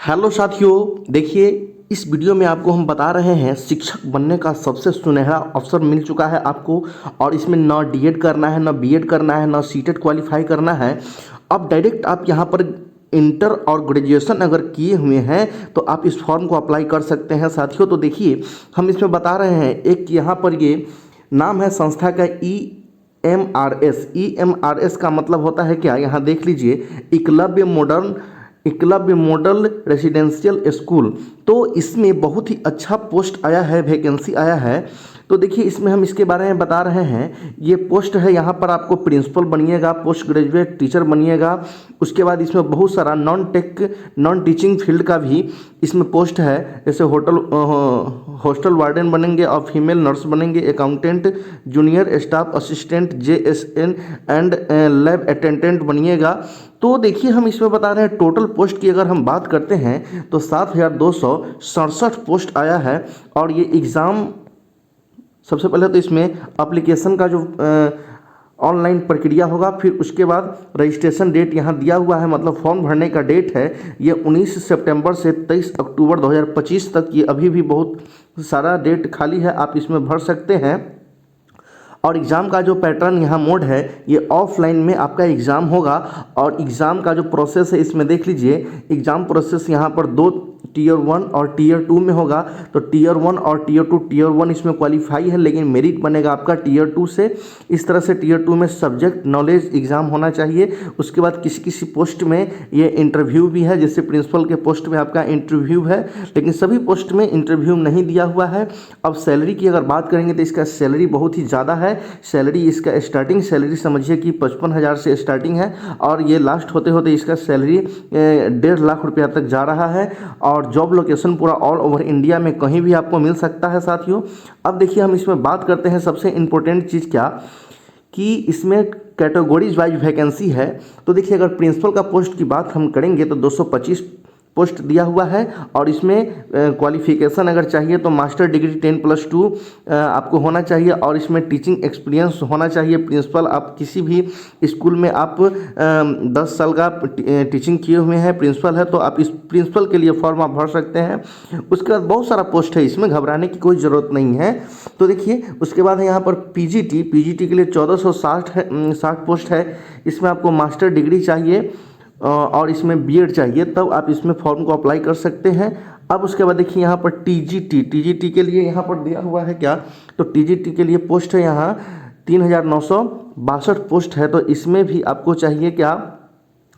Hello साथियों, देखिए इस वीडियो में आपको हम बता रहे हैं शिक्षक बनने का सबसे सुनहरा अवसर मिल चुका है आपको। और इसमें ना डीएड करना है, ना बीएड करना है, ना सीटेट क्वालिफाई करना है। अब डायरेक्ट आप यहाँ पर इंटर और ग्रेजुएशन अगर किए हुए हैं तो आप इस फॉर्म को अप्लाई कर सकते हैं साथियों। तो देखिए हम इसमें बता रहे हैं, एक यहाँ पर ये नाम है संस्था का EMRS का मतलब होता है क्या, यहाँ देख लीजिए, एकलव्य मॉडल रेसिडेंशियल स्कूल। तो इसमें बहुत ही अच्छा पोस्ट आया है, वैकेंसी आया है। तो देखिए इसमें हम इसके बारे में बता रहे हैं। ये पोस्ट है, यहाँ पर आपको प्रिंसिपल बनिएगा, पोस्ट ग्रेजुएट टीचर बनिएगा। उसके बाद इसमें बहुत सारा नॉन टीचिंग फील्ड का भी इसमें पोस्ट है, जैसे हॉस्टल वार्डन बनेंगे और फीमेल नर्स बनेंगे, accountant, junior staff assistant, JSN and lab attendant बनिएगा। तो देखिए हम इसमें बता रहे हैं टोटल पोस्ट की अगर हम बात करते हैं तो 7,267 पोस्ट आया है। और ये एग्ज़ाम सबसे पहले तो इसमें एप्लीकेशन का जो ऑनलाइन प्रक्रिया होगा, फिर उसके बाद रजिस्ट्रेशन डेट यहाँ दिया हुआ है, मतलब फॉर्म भरने का डेट है ये 19 सितंबर से 23 अक्टूबर 2025 तक। ये अभी भी बहुत सारा डेट खाली है, आप इसमें भर सकते हैं। और एग्ज़ाम का जो पैटर्न यहाँ मोड है, ये ऑफलाइन में आपका एग्ज़ाम होगा। और एग्ज़ाम का जो प्रोसेस है इसमें देख लीजिए, एग्ज़ाम प्रोसेस यहाँ पर दो टियर 1 और टियर 2 में होगा। तो टियर 1 और टियर 2, टियर 1 इसमें क्वालिफाई है लेकिन मेरिट बनेगा आपका टियर 2 से। इस तरह से टियर 2 में सब्जेक्ट नॉलेज एग्ज़ाम होना चाहिए। उसके बाद किसी किसी पोस्ट में ये इंटरव्यू भी है, जैसे प्रिंसिपल के पोस्ट में आपका इंटरव्यू है, लेकिन सभी पोस्ट में इंटरव्यू नहीं दिया हुआ है। अब सैलरी की अगर बात करेंगे तो इसका सैलरी बहुत ही ज़्यादा है। सैलरी इसका स्टार्टिंग सैलरी समझिए कि 55,000 से स्टार्टिंग है, और ये लास्ट होते होते इसका सैलरी 1.5 लाख रुपया तक जा रहा है। और जॉब लोकेशन पूरा ऑल ओवर इंडिया में कहीं भी आपको मिल सकता है साथियों। अब देखिए हम इसमें बात करते हैं सबसे इम्पोर्टेंट चीज़ क्या, कि इसमें कैटेगरीज वाइज वैकेंसी है। तो देखिए अगर प्रिंसिपल का पोस्ट की बात हम करेंगे तो 225 पोस्ट दिया हुआ है। और इसमें क्वालिफिकेशन अगर चाहिए तो मास्टर डिग्री 10+2 आपको होना चाहिए, और इसमें टीचिंग एक्सपीरियंस होना चाहिए। प्रिंसिपल आप किसी भी स्कूल में आप 10 साल का टीचिंग किए हुए हैं, प्रिंसिपल है, तो आप इस प्रिंसिपल के लिए फॉर्म आप भर सकते हैं। उसके बाद बहुत सारा पोस्ट है, इसमें घबराने की कोई ज़रूरत नहीं है। तो देखिए उसके बाद है यहाँ पर पीजीटी के लिए 1460 पोस्ट है। इसमें आपको मास्टर डिग्री चाहिए और इसमें बीएड चाहिए, तब आप इसमेम फॉर्म को अप्लाई कर सकते हैं। अब उसके बाद देखिए यहाँ पर टीजीटी के लिए यहाँ पर दिया हुआ है क्या, तो टीजीटी के लिए पोस्ट है यहाँ 3,962 पोस्ट है। तो इसमें भी आपको चाहिए क्या,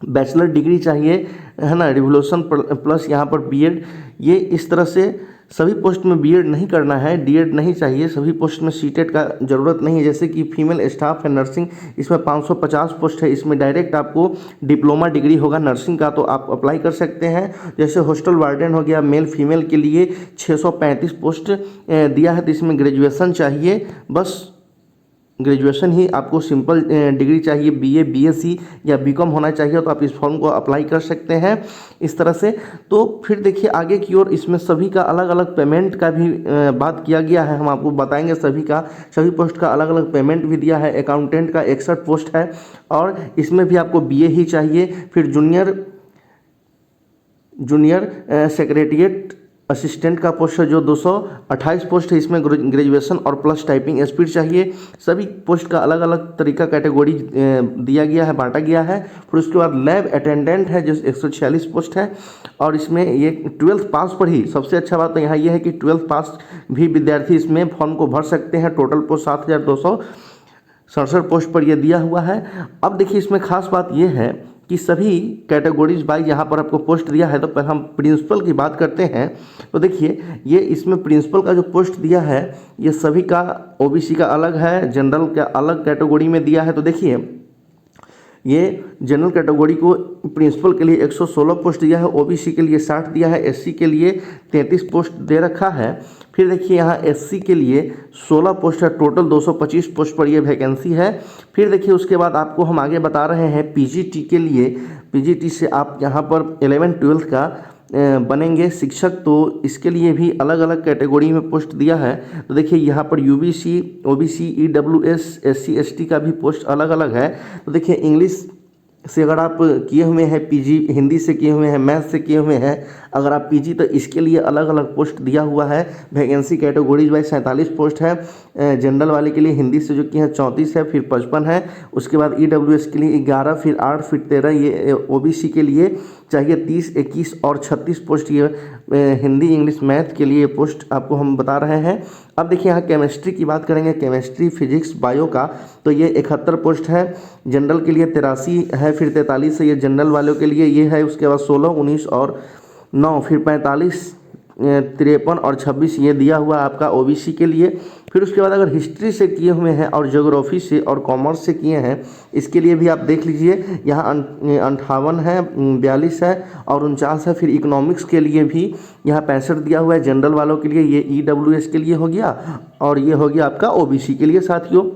बैचलर डिग्री चाहिए, है ना, रिवोल्यूशन प्लस यहाँ पर बीएड। ये इस तरह से सभी पोस्ट में बीएड नहीं करना है, डीएड नहीं चाहिए। सभी पोस्ट में सीटेट का ज़रूरत नहीं है, जैसे कि फीमेल स्टाफ है नर्सिंग, इसमें 550 पोस्ट है। इसमें डायरेक्ट आपको डिप्लोमा डिग्री होगा नर्सिंग का, तो आप अप्लाई कर सकते हैं। जैसे हॉस्टल वार्डन हो गया, मेल फीमेल के लिए 635 पोस्ट दिया है। तो इसमें ग्रेजुएशन चाहिए, बस ग्रेजुएशन ही आपको सिंपल डिग्री चाहिए, BA BSc या BCom होना चाहिए, तो आप इस फॉर्म को अप्लाई कर सकते हैं इस तरह से। तो फिर देखिए आगे की ओर इसमें सभी का अलग अलग पेमेंट का भी बात किया गया है, हम आपको बताएंगे। सभी पोस्ट का अलग अलग पेमेंट भी दिया है। अकाउंटेंट का 61 पोस्ट है, और इसमें भी आपको BA ही चाहिए। फिर जूनियर सेक्रेटरिएट असिस्टेंट का पोस्ट है जो 228 पोस्ट है। इसमें ग्रेजुएशन और प्लस टाइपिंग स्पीड चाहिए। सभी पोस्ट का अलग अलग तरीका कैटेगरी दिया गया है, बांटा गया है। फिर उसके बाद लैब अटेंडेंट है जो 146 पोस्ट है, और इसमें ये 12th पास पर ही, सबसे अच्छा बात तो यहाँ ये है कि 12th पास भी विद्यार्थी इसमें फॉर्म को भर सकते हैं। टोटल पोस्ट 7,267 पोस्ट पर यह दिया हुआ है। अब देखिए इसमें खास बात यह है कि सभी कैटेगरीज बाई यहाँ पर आपको पोस्ट दिया है। तो पहले हम प्रिंसिपल की बात करते हैं। तो देखिए ये इसमें प्रिंसिपल का जो पोस्ट दिया है ये सभी का OBC का अलग है, जनरल का अलग कैटेगरी में दिया है। तो देखिए ये जनरल कैटेगरी को प्रिंसिपल के लिए 116 पोस्ट दिया है, OBC के लिए 60 दिया है, SC के लिए 33 पोस्ट दे रखा है। फिर देखिए यहाँ SC के लिए 16 पोस्ट है, टोटल 225 पोस्ट पर ये वैकेंसी है। फिर देखिए उसके बाद आपको हम आगे बता रहे हैं PGT के लिए। PGT से आप यहाँ पर 11th-12th का बनेंगे शिक्षक, तो इसके लिए भी अलग अलग कैटेगरी में पोस्ट दिया है। तो देखिए यहाँ पर UBC, OBC, EWS, SC ST का भी पोस्ट अलग अलग है। तो देखिए इंग्लिश से अगर आप किए हुए हैं PG, हिंदी से किए हुए हैं, मैथ से किए हुए हैं, अगर आप पीजी तो इसके लिए अलग अलग पोस्ट दिया हुआ है। वैकेंसी कैटेगरीज वाइज 47 पोस्ट है। जनरल वाले के लिए हिंदी से जो कि है 34 है, फिर 55 है। उसके बाद ईडब्ल्यूएस के लिए 11, फिर 8, फिर 13। ये ओबीसी के लिए चाहिए 30, 21 और 36 पोस्ट। ये हिंदी इंग्लिश मैथ के लिए पोस्ट आपको हम बता रहे हैं। अब देखिए यहाँ केमिस्ट्री की बात करेंगे, केमिस्ट्री फिजिक्स बायो का, तो ये 71 पोस्ट है। जनरल के लिए 83 है, फिर 43 है ये जनरल वालों के लिए ये है। उसके बाद 16, 19 और 9, फिर 45, 53 और 26 ये दिया हुआ आपका ओबीसी के लिए। फिर उसके बाद अगर हिस्ट्री से किए हुए हैं और ज्योग्राफी से और कॉमर्स से किए हैं, इसके लिए भी आप देख लीजिए, यहाँ 58 है, 42 है और 49 है। फिर इकोनॉमिक्स के लिए भी यहाँ 65 दिया हुआ है जनरल वालों के लिए, ये ईडब्ल्यूएस के लिए हो गया और ये हो गया आपका ओबीसी के लिए। साथियों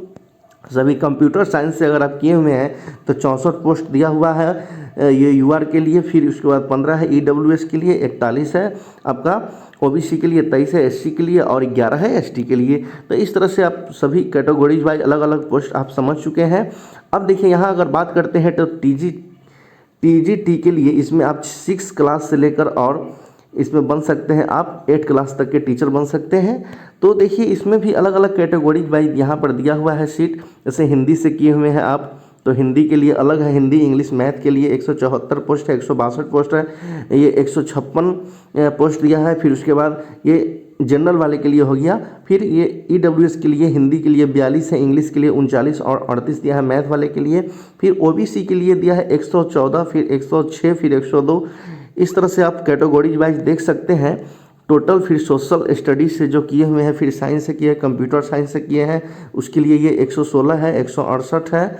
सभी कंप्यूटर साइंस से अगर आप किए हुए हैं तो 64 पोस्ट दिया हुआ है ये यूआर के लिए। फिर उसके बाद 15 है ईडब्ल्यूएस के लिए, 41 है आपका ओबीसी के लिए, 23 है एससी के लिए और 11 है एसटी के लिए। तो इस तरह से आप सभी कैटेगरीज वाइज अलग अलग पोस्ट आप समझ चुके हैं। अब देखिए यहाँ अगर बात करते हैं तो टीजीटी के लिए इसमें आप 6 क्लास से लेकर और इसमें बन सकते हैं आप 8 क्लास तक के टीचर बन सकते हैं। तो देखिए इसमें भी अलग अलग कैटेगरी वाइज यहाँ पर दिया हुआ है सीट। जैसे हिंदी से किए हुए हैं आप तो हिंदी के लिए अलग है, हिंदी इंग्लिश मैथ के लिए 174 पोस्ट है, 162 पोस्ट है, ये 156 पोस्ट दिया है। फिर उसके बाद ये जनरल वाले के लिए हो गया। फिर ये ईडब्ल्यूएस के लिए हिंदी के लिए 42 है, इंग्लिश के लिए 39 और 38 दिया है मैथ वाले के लिए। फिर ओबीसी के लिए दिया है 114, फिर 106, फिर 102। इस तरह से आप कैटेगरीज वाइज देख सकते हैं टोटल। फिर सोशल स्टडीज़ से जो किए हुए हैं, फिर साइंस से किए हैं, कंप्यूटर साइंस से किए हैं, उसके लिए ये 116 है, 168 है,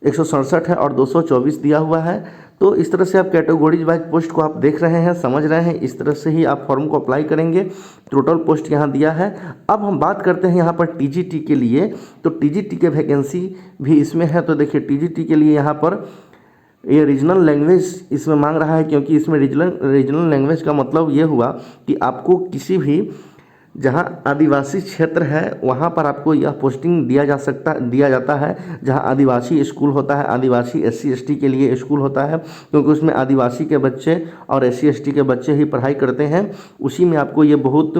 167 है और 224 दिया हुआ है। तो इस तरह से आप कैटेगरीज वाइज पोस्ट को आप देख रहे हैं, समझ रहे हैं। इस तरह से ही आप फॉर्म को अप्लाई करेंगे। टोटल पोस्ट यहाँ दिया है। अब हम बात करते हैं यहाँ पर टीजीटी के लिए, तो टीजीटी के वैकेंसी भी इसमें है। तो देखिए टीजीटी के लिए यहाँ पर ये रीजनल लैंग्वेज इसमें मांग रहा है, क्योंकि इसमें रीजनल लैंग्वेज का मतलब ये हुआ कि आपको किसी भी जहाँ आदिवासी क्षेत्र है वहाँ पर आपको यह पोस्टिंग दिया जाता है। जहाँ आदिवासी स्कूल होता है, आदिवासी एससी एसटी के लिए स्कूल होता है, क्योंकि उसमें आदिवासी के बच्चे और एससी एसटी के बच्चे ही पढ़ाई करते हैं। उसी में आपको ये बहुत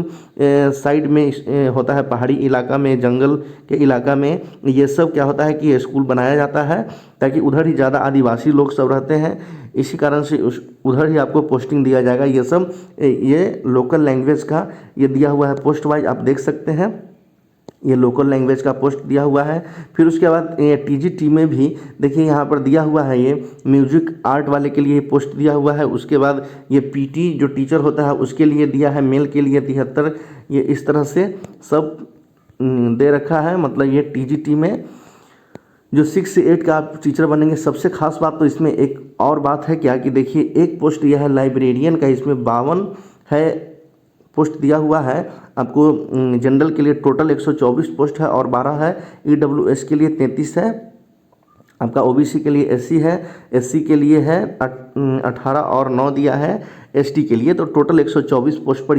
साइड में होता है, पहाड़ी इलाका में, जंगल के इलाका में ये सब क्या होता है कि स्कूल बनाया जाता है, ताकि उधर ही ज़्यादा आदिवासी लोग सब रहते हैं। इसी कारण से उधर ही आपको पोस्टिंग दिया जाएगा। ये सब ये लोकल लैंग्वेज का ये दिया हुआ है पोस्ट वाइज, आप देख सकते हैं ये लोकल लैंग्वेज का पोस्ट दिया हुआ है। फिर उसके बाद ये टीजीटी में भी देखिए यहाँ पर दिया हुआ है ये म्यूजिक आर्ट वाले के लिए पोस्ट दिया हुआ है। उसके बाद ये पीटी जो टीचर होता है उसके लिए दिया है, मेल के लिए 73। ये इस तरह से सब दे रखा है। मतलब ये टीजीटी में जो 6 से 8 का आप टीचर बनेंगे। सबसे खास बात तो इसमें एक और बात है क्या कि देखिए एक पोस्ट यह है लाइब्रेरियन का, इसमें 52 है पोस्ट दिया हुआ है आपको। जनरल के लिए टोटल 124 पोस्ट है और 12 है। ईडब्ल्यूएस के लिए 33 है आपका। ओबीसी के लिए 80 है, एससी के लिए है 18 और 9 दिया है एसटी के लिए। तो टोटल 124 पोस्ट पर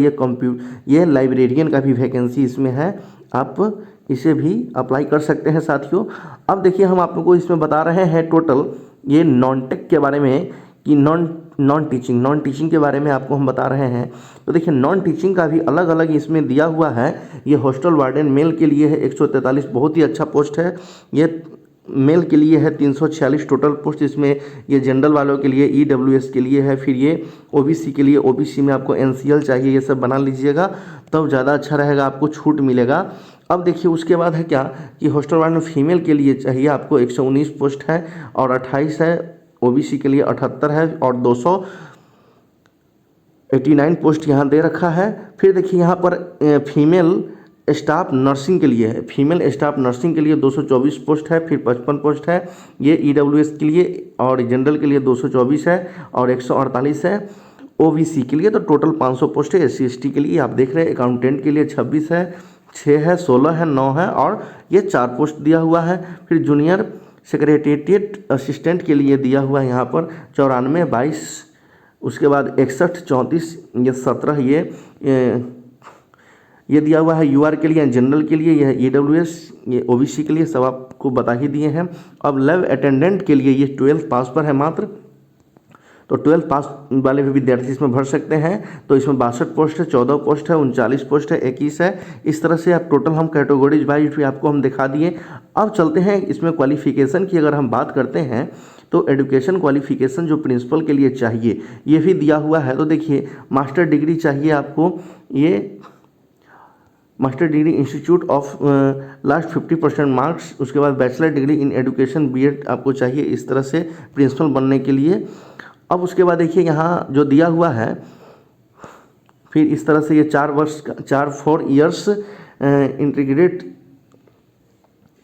ये लाइब्रेरियन का भी वैकेंसी इसमें है। आप इसे भी अप्लाई कर सकते हैं साथियों। अब देखिए हम आप लोगों को इसमें बता रहे हैं टोटल ये नॉन टेक के बारे में कि नॉन टीचिंग के बारे में आपको हम बता रहे हैं। तो देखिए नॉन टीचिंग का भी अलग अलग इसमें दिया हुआ है। ये हॉस्टल वार्डन मेल के लिए है 143, बहुत ही अच्छा पोस्ट है। ये मेल के लिए है 346 टोटल पोस्ट। इसमें ये जनरल वालों के लिए ईडब्ल्यूएस के लिए है। फिर ये ओबीसी के लिए, ओबीसी में आपको एनसीएल चाहिए, ये सब बना लीजिएगा तब ज़्यादा अच्छा रहेगा, आपको छूट मिलेगा। अब देखिए उसके बाद है क्या कि हॉस्टल वार्डन फीमेल के लिए चाहिए आपको 119 पोस्ट है और 28 है। ओबीसी के लिए 78 है और 289 पोस्ट यहाँ दे रखा है। फिर देखिए यहाँ पर फीमेल स्टाफ नर्सिंग के लिए है, फीमेल स्टाफ नर्सिंग के लिए 224 पोस्ट है। फिर 55 पोस्ट है ये ईडब्ल्यूएस के लिए और जनरल के लिए 224 है और 148 है ओबीसी के लिए। तो टोटल 500 पोस्ट है। एससी एसटी के लिए आप देख रहे हैं अकाउंटेंट के लिए 26 है, 6 है, 16 है, 9 है और ये 4 पोस्ट दिया हुआ है। फिर जूनियर सेक्रेटेरिएट असिस्टेंट के लिए दिया हुआ है यहाँ पर 94, 22, उसके बाद 61, 34, ये 17 ये दिया हुआ है यूआर के लिए, जनरल के लिए यह ईडब्ल्यूएस, ये ओबीसी के लिए सब आपको बता ही दिए हैं। अब लैब अटेंडेंट के लिए ये 12th पास पर है मात्र। तो 12 पास वाले भी विद्यार्थी इसमें भर सकते हैं। तो इसमें 62 पोस्ट है, 14 पोस्ट है, 39 पोस्ट है, 21 है। इस तरह से आप टोटल हम कैटेगरीज वाइज भी आपको हम दिखा दिए। अब चलते हैं इसमें क्वालिफिकेशन की अगर हम बात करते हैं तो एजुकेशन क्वालिफिकेशन जो प्रिंसिपल के लिए चाहिए ये भी दिया हुआ है। तो देखिए मास्टर डिग्री चाहिए आपको, ये master degree institute of last 50% marks, उसके बाद bachelor degree in education BEd आपको चाहिए इस तरह से प्रिंसिपल बनने के लिए। अब उसके बाद देखिए यहाँ जो दिया हुआ है फिर इस तरह से ये 4 ईयर्स इंटीग्रेट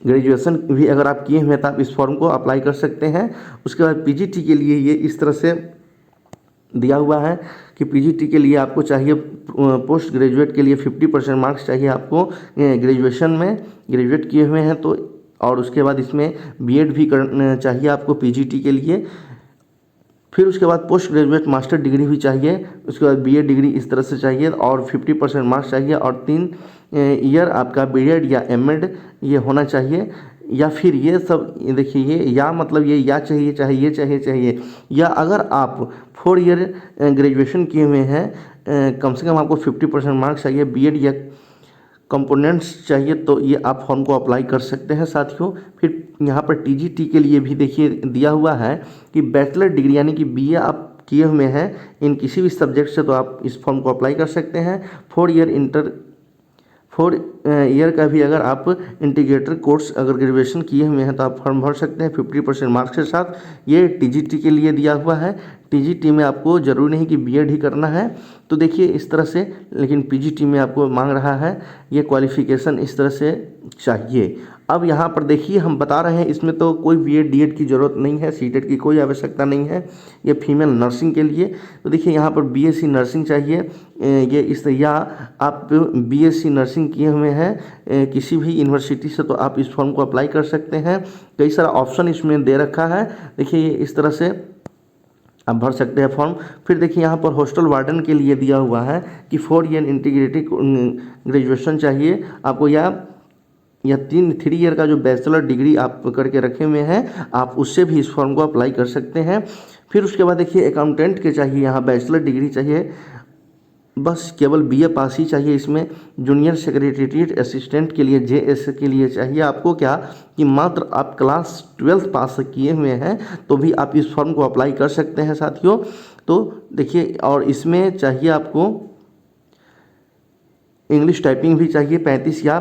ग्रेजुएशन भी अगर आप किए हुए हैं तो आप इस फॉर्म को अप्लाई कर सकते हैं। उसके बाद पीजीटी के लिए ये इस तरह से दिया हुआ है कि पीजीटी के लिए आपको चाहिए पोस्ट ग्रेजुएट के लिए 50% मार्क्स चाहिए आपको ग्रेजुएशन में ग्रेजुएट किए हुए हैं तो, और उसके बाद इसमें बीएड भी करना चाहिए आपको पीजीटी के लिए। फिर उसके बाद पोस्ट ग्रेजुएट मास्टर डिग्री भी चाहिए, उसके बाद बीएड डिग्री इस तरह से चाहिए और 50% मार्क्स चाहिए और 3 ईयर आपका बीएड या एमएड ये होना चाहिए। या फिर ये सब देखिए ये या मतलब ये या चाहिए चाहे ये चाहिए या अगर आप 4 ईयर ग्रेजुएशन किए हुए हैं कम से कम आपको 50% मार्क्स चाहिए, बीएड या कंपोनेंट्स चाहिए तो ये आप फॉर्म को अप्लाई कर सकते हैं साथियों। फिर यहाँ पर टीजीटी के लिए भी देखिए दिया हुआ है कि बैचलर डिग्री यानी कि बीए आप किए हुए हैं इन किसी भी सब्जेक्ट से तो आप इस फॉर्म को अप्लाई कर सकते हैं। 4 ईयर का भी अगर आप इंटीग्रेटेड कोर्स अगर ग्रेजुएशन किए हुए हैं तो आप फॉर्म भर सकते हैं 50% मार्क्स के साथ। ये टीजीटी के लिए दिया हुआ है। टीजीटी में आपको ज़रूरी नहीं कि बीएड ही करना है, तो देखिए इस तरह से, लेकिन पीजीटी में आपको मांग रहा है ये क्वालिफिकेशन इस तरह से चाहिए। अब यहाँ पर देखिए हम बता रहे हैं इसमें तो कोई बीएड डीएड की ज़रूरत नहीं है, सीटेट की कोई आवश्यकता नहीं है, ये फीमेल नर्सिंग के लिए। तो देखिए यहाँ पर बीएससी नर्सिंग चाहिए, ये इस या आप बीएससी नर्सिंग किए हुए हैं किसी भी यूनिवर्सिटी से तो आप इस फॉर्म को अप्लाई कर सकते हैं। कई सारा ऑप्शन इसमें दे रखा है, देखिए इस तरह से आप भर सकते हैं फॉर्म। फिर देखिए यहाँ पर हॉस्टल वार्डन के लिए दिया हुआ है कि 4 ईयर इंटीग्रेटेड ग्रेजुएशन चाहिए आपको या 3 ईयर का जो बैचलर डिग्री आप करके रखे हुए हैं आप उससे भी इस फॉर्म को अप्लाई कर सकते हैं। फिर उसके बाद देखिए अकाउंटेंट के चाहिए, यहाँ बैचलर डिग्री चाहिए, बस केवल बीए पास ही चाहिए इसमें। जूनियर सेक्रेटेरिएट असिस्टेंट के लिए जेएस के लिए चाहिए आपको क्या कि मात्र आप क्लास 12 पास किए हुए हैं तो भी आप इस फॉर्म को अप्लाई कर सकते हैं साथियों। तो देखिए और इसमें चाहिए आपको इंग्लिश टाइपिंग भी चाहिए 35 या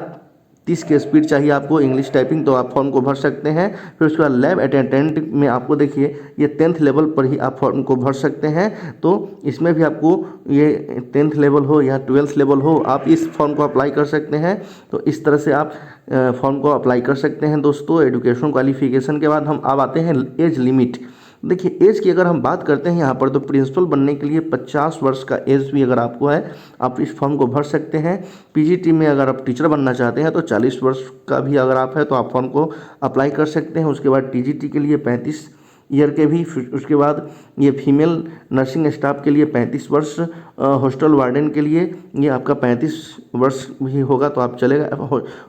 30 के स्पीड चाहिए आपको इंग्लिश टाइपिंग, तो आप फॉर्म को भर सकते हैं। फिर उसके बाद लैब अटेंडेंट में आपको देखिए ये 10th लेवल पर ही आप फॉर्म को भर सकते हैं। तो इसमें भी आपको ये 10th लेवल हो या 12th लेवल हो आप इस फॉर्म को अप्लाई कर सकते हैं। तो इस तरह से आप फॉर्म को अप्लाई कर सकते हैं दोस्तों। एजुकेशन क्वालिफिकेशन के बाद हम अब आते हैं एज लिमिट। देखिए एज की अगर हम बात करते हैं यहाँ पर तो प्रिंसिपल बनने के लिए 50 वर्ष का एज भी अगर आपको है आप इस फॉर्म को भर सकते हैं। पीजीटी में अगर आप टीचर बनना चाहते हैं तो 40 वर्ष का भी अगर आप है तो आप फॉर्म को अप्लाई कर सकते हैं। उसके बाद टीजीटी के लिए 35 ईयर के भी, उसके बाद ये फीमेल नर्सिंग स्टाफ के लिए 35 वर्ष, हॉस्टल वार्डन के लिए ये आपका 35 वर्ष भी होगा तो आप चलेगा।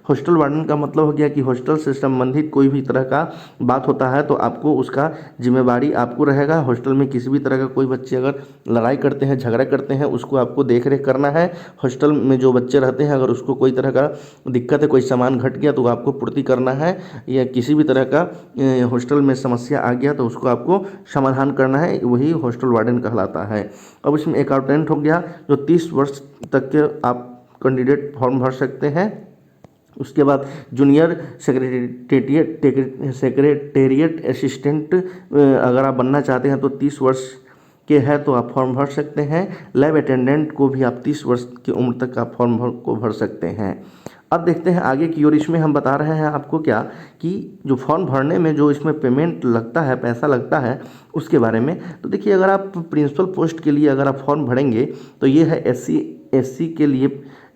हॉस्टल वार्डन का मतलब हो गया कि हॉस्टल से संबंधित कोई भी तरह का बात होता है तो आपको उसका जिम्मेवारी आपको रहेगा। हॉस्टल में किसी भी तरह का कोई बच्चे अगर लड़ाई करते हैं झगड़ा करते हैं उसको आपको देख रेख करना है। हॉस्टल में जो बच्चे रहते हैं अगर उसको कोई तरह का दिक्कत है, कोई सामान घट गया तो आपको पूर्ति करना है, या किसी भी तरह का हॉस्टल में समस्या आ गया तो उसको आपको समाधान करना है, वही हॉस्टल वार्डन कहलाता है। अब इसमें अकाउंटेंट हो गया जो 30 वर्ष तक के आप कैंडिडेट फॉर्म भर सकते हैं। उसके बाद जूनियर सेक्रेटेरिएट असिस्टेंट अगर आप बनना चाहते हैं तो 30 वर्ष के है तो आप फॉर्म भर सकते हैं। लैब अटेंडेंट को भी आप 30 वर्ष की उम्र तक आप फॉर्म को भर सकते हैं। अब देखते हैं आगे की ओर। इसमें हम बता रहे हैं आपको क्या कि जो फॉर्म भरने में जो इसमें पेमेंट लगता है, पैसा लगता है उसके बारे में। तो देखिए अगर आप प्रिंसिपल पोस्ट के लिए अगर आप फॉर्म भरेंगे तो ये है एससी के लिए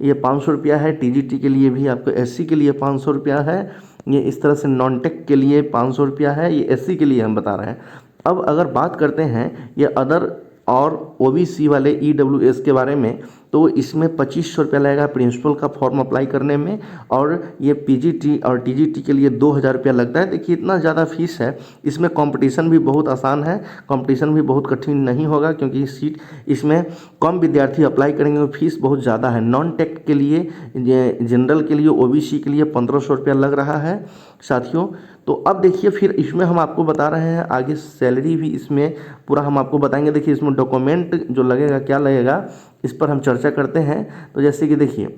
ये 500 रुपया है, टीजीटी के लिए भी आपको एससी के लिए 500 रुपया है, ये इस तरह से नॉन टेक के लिए 500 रुपया है, ये एससी के लिए हम बता रहे हैं। अब अगर बात करते हैं ये अदर और ओबीसी वाले ईडब्ल्यूएस के बारे में तो इसमें 2500 रुपया लगेगा प्रिंसिपल का फॉर्म अप्लाई करने में, और ये पीजीटी और टीजीटी के लिए 2000 रुपया लगता है। देखिए इतना ज़्यादा फीस है। इसमें कंपटीशन भी बहुत आसान है, कंपटीशन भी बहुत कठिन नहीं होगा, क्योंकि सीट इसमें कम विद्यार्थी अप्लाई करेंगे और फीस बहुत ज़्यादा है। नॉन टेक के लिए, जनरल के लिए, ओबीसी के लिए 1500 रुपया लग रहा है साथियों। तो अब देखिए फिर इसमें हम आपको बता रहे हैं आगे सैलरी भी इसमें पूरा हम आपको बताएंगे। देखिए इसमें डॉक्यूमेंट जो लगेगा, क्या लगेगा, इस पर हम चर्चा करते हैं। तो जैसे कि देखिए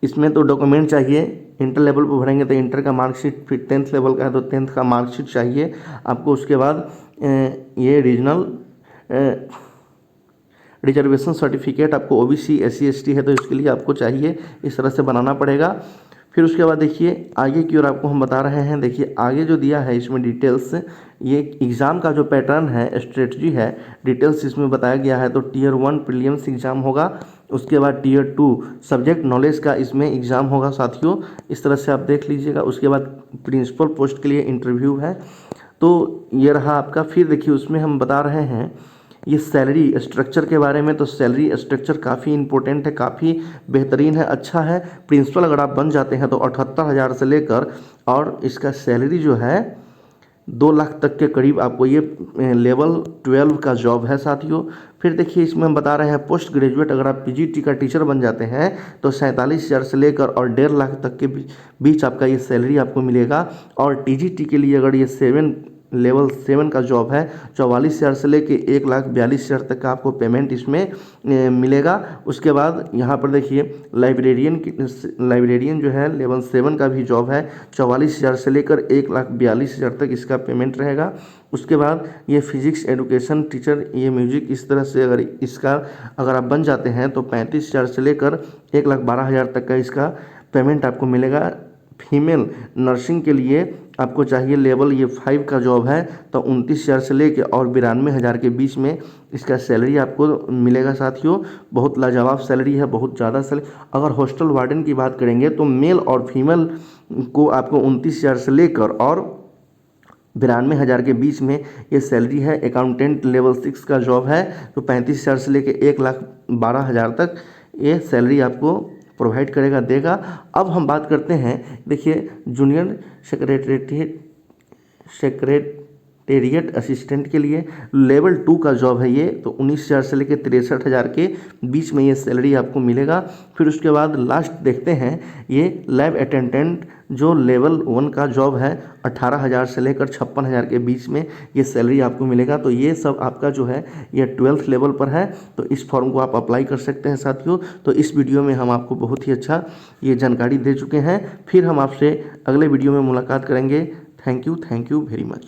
इसमें तो डॉक्यूमेंट चाहिए, इंटर लेवल पर भरेंगे तो इंटर का मार्कशीट, फिर 10th लेवल का है तो 10th का मार्कशीट चाहिए आपको। उसके बाद ये रीजनल रिजर्वेशन सर्टिफिकेट आपको, ओबीसी SC ST है तो इसके लिए आपको चाहिए, इस तरह से बनाना पड़ेगा। फिर उसके बाद देखिए आगे की ओर आपको हम बता रहे हैं। देखिए आगे जो दिया है इसमें डिटेल्स, ये एग्ज़ाम का जो पैटर्न है, स्ट्रेटजी है, डिटेल्स इसमें बताया गया है। तो Tier 1 प्रीलिम्स एग्ज़ाम होगा, उसके बाद Tier 2 सब्जेक्ट नॉलेज का इसमें एग्ज़ाम होगा साथियों, इस तरह से आप देख लीजिएगा। उसके बाद प्रिंसिपल पोस्ट के लिए इंटरव्यू है। तो ये रहा आपका। फिर देखिए उसमें हम बता रहे हैं ये सैलरी स्ट्रक्चर के बारे में। तो सैलरी स्ट्रक्चर काफ़ी इंपॉर्टेंट है, काफ़ी बेहतरीन है, अच्छा है। प्रिंसिपल अगर आप बन जाते हैं तो 78,000 से लेकर, और इसका सैलरी जो है 2 लाख तक के करीब आपको ये लेवल 12 का जॉब है साथियों। फिर देखिए इसमें हम बता रहे हैं पोस्ट ग्रेजुएट अगर आप पीजीटी का टीचर बन जाते हैं तो 47,000 से लेकर और 1.5 लाख तक के बीच आपका ये सैलरी आपको मिलेगा। और टीजीटी के लिए अगर ये लेवल 7 का जॉब है, 44,000 से लेके 1,42,000 तक का आपको पेमेंट इसमें मिलेगा। उसके बाद यहाँ पर देखिए लाइब्रेरियन जो है लेवल 7 का भी जॉब है, 44,000 से लेकर 1,42,000 तक इसका पेमेंट रहेगा। उसके बाद ये फिजिक्स एजुकेशन टीचर, ये म्यूजिक, इस तरह से अगर आप बन जाते हैं तो 35,000 से लेकर 1,12,000 तक का इसका पेमेंट आपको मिलेगा। फीमेल नर्सिंग के लिए आपको चाहिए लेवल ये 5 का जॉब है, तो 29,000 से लेके और 92,000 के बीच में इसका सैलरी आपको मिलेगा साथियों। बहुत लाजवाब सैलरी है, बहुत ज़्यादा सैलरी। अगर हॉस्टल वार्डन की बात करेंगे तो मेल और फीमेल को आपको 29,000 से लेकर और 92,000 के बीच में ये सैलरी है। अकाउंटेंट लेवल 6 का जॉब है, तो 35,000 से लेकर 1,12,000 तक ये सैलरी आपको प्रोवाइड देगा। अब हम बात करते हैं, देखिए जूनियर सेक्रेटेरिएट असिस्टेंट के लिए लेवल 2 का जॉब है ये, तो 19,000 से लेकर 63,000 के बीच में ये सैलरी आपको मिलेगा। फिर उसके बाद लास्ट देखते हैं ये लैब अटेंडेंट जो लेवल 1 का जॉब है, 18,000 से लेकर 56,000 के बीच में ये सैलरी आपको मिलेगा। तो ये सब आपका जो है ये 12th लेवल पर है, तो इस फॉर्म को आप अप्लाई कर सकते हैं साथियों। तो इस वीडियो में हम आपको बहुत ही अच्छा ये जानकारी दे चुके हैं। फिर हम आपसे अगले वीडियो में मुलाकात करेंगे। Thank you very much.